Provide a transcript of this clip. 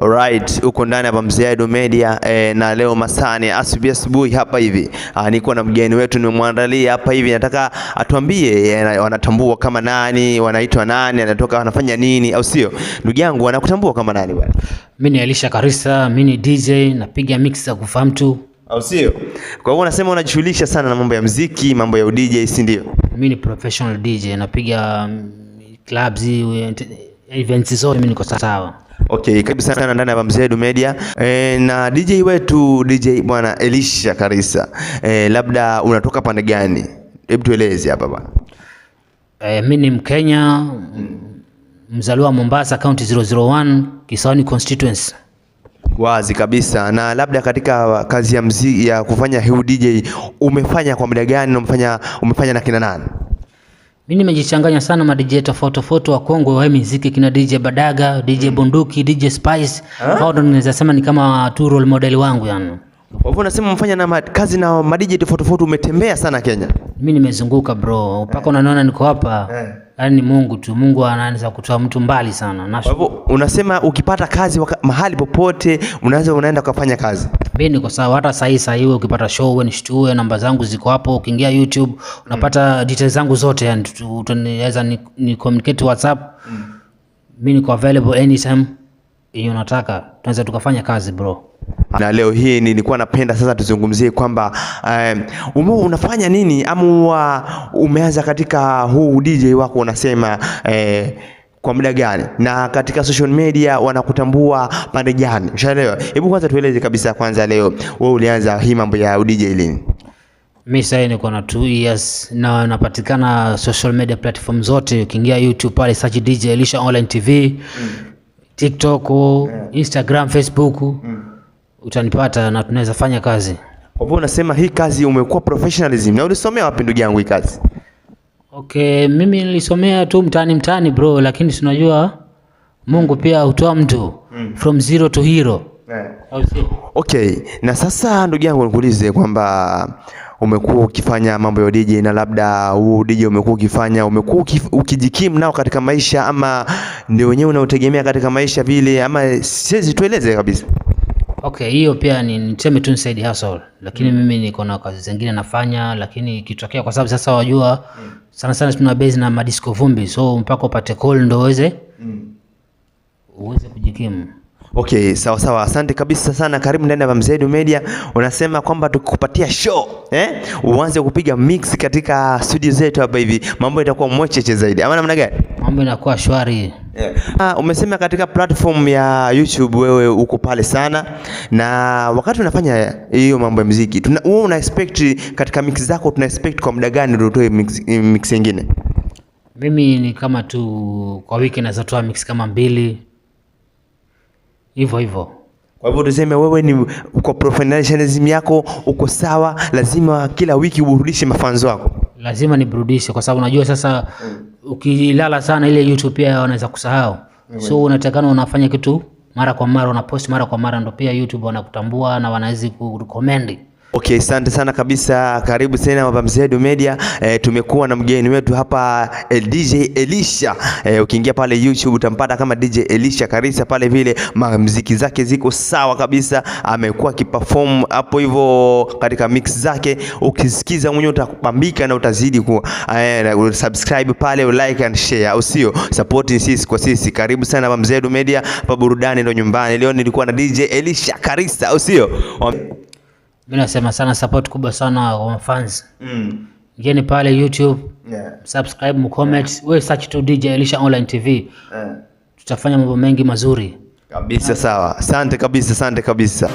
Alright, uko ndani hapa Mziadu Media na leo masani asubuhi hapa hivi. Niko na mgeni wetu nimemwandalia hapa hivi, nataka atuambie wanatambua kama nani, wanaitwa nani, anatoka wanafanya nini au sio? Ndugu yangu wanakutambua kama nani bwana? Mimi ni Elisha Karisa, mimi ni DJ, napiga mix za kufahamu tu. Au sio? Kwa hiyo unasema unajishughulisha sana na mambo ya muziki, mambo ya DJ, si ndio? Mimi ni professional DJ, napiga clubs, events zote mimi niko sawa. Okay, karibu sana ndani ya Mziadu Media. Na DJ wetu DJ bwana Elisha Karisa. Labda unatoka pande gani? Hebu tueleze hapa bwana. Mimi ni Mkenya, mzaliwa Mombasa County 001, Kisauni constituency. Wazi kabisa. Na labda katika kazi ya muziki ya kufanya huu DJ umefanya kwa muda gani na umefanya na kina nani? Mimi nimejichanganya sana ma DJ tofauti wa Kongo wa muziki, kina DJ Badaga, DJ Bunduki, DJ Spice. Hao ndo naweza sema ni kama tu role model wangu yani. Kwa hivyo unasema mfanya na kazi na ma DJ tofauti, umetembea sana Kenya. Mimi nimezunguka bro. Mpaka unaniona niko hapa. Yaani ni Mungu tu. Mungu anaanza kutoa mtu mbali sana. Kwa hivyo unasema ukipata kazi mahali popote unaenda kufanya kazi. Mimi niko sawa, hata sasa hivi ukipata show wewe nishtue, namba zangu ziko hapo, ukiingia YouTube unapata details zangu zote, yani tunaweza ni communicate WhatsApp. Mimi niko available anytime hiyo unataka, tunaweza tukafanya kazi bro. Na leo hii nilikuwa napenda sasa tuzungumzie kwamba unafanya nini ama umeanza katika huu DJ wako unasema kwa muda gani, na katika social media wanakutambua pande gani? Ushaelewa? Hebu kwanza tueleze kabisa, kwanza leo wewe ulianza hii mambo ya DJ lini? Mimi sasa niko na 2 years na napatikana social media platform zote. Ukiingia YouTube pale search DJ Elisha Online TV, TikTok, Instagram, Facebook, utanipata na tunaweza fanya kazi. Kwa hivyo unasema hii kazi umekuwa professionalism, na ulisomea wapi ndugu yangu hii kazi? Okay, mimi nilisomea tu mtaani bro, lakini tunajua Mungu pia hutoa mtu from zero to hero. Okay, na sasa ndugu yangu nikuulize kwamba umekuwa ukifanya mambo ya DJ, na labda huu DJ umekuwa ukijikimu nao katika maisha, ama ndio wenyewe unaotegemea katika maisha vile, ama siwezi tueleze kabisa? Okay, hiyo pia ni niseme tu side hustle, lakini mimi niko na kazi zingine nafanya, lakini ikitokea kwa sababu sasa wajua sana tuna base na madisco vumbi, so mpaka upate call ndio uweze kujikimu. Okay, sawa. Asante kabisa sana. Karibu ndani ya Mziadu Media. Unasema kwamba tukupatia show, uanze kupiga mix katika studio zetu hapa hivi, mambo itakuwa mwecheche zaidi. Ama namna gani? Mambo inakuwa shwari. Umesema katika platform ya YouTube wewe uko pale sana, na wakati unafanya hiyo mambo ya muziki, wewe una expect katika mix zako, tuna expect kwa muda gani ndio utoe mix nyingine? Mimi ni kama tu kwa wiki naweza toa mix kama 2 hivyo. Kwa hivyo tuseme wewe ni uko professionalism yako uko sawa, lazima kila wiki uburudishe mafans wako. Lazima niburudishe kwa sababu unajua sasa ukilala sana ile YouTube pia wanaweza kusahau. So unatakana unafanya kitu mara kwa mara, unapost mara kwa mara, ndio pia YouTube wanakutambua na wanaweza kurecommend. Okay, asante sana kabisa. Karibu tena hapa Mziadu Media. Tumekuwa na mgeni wetu hapa DJ Elisha. Ukiingia pale YouTube utampata kama DJ Elisha Karisa pale vile, muziki zake ziko sawa kabisa. Amekuwa kiperform hapo hivyo katika mix zake. Ukisikiza mwenyewe utakupambika na utazidi subscribe pale, like and share. Usio support sisi kwa sisi. Karibu sana hapa Mziadu Media. Hapa burudani ndio nyumbani. Leo nilikuwa na DJ Elisha Karisa. Usio mimi nasema sana support kubwa sana kwa fans. Ngeni pale YouTube, subscribe, mcomment, wewe search tu DJ Elisha Online TV. Tutafanya mambo mengi mazuri. Kabisa sawa. Asante kabisa.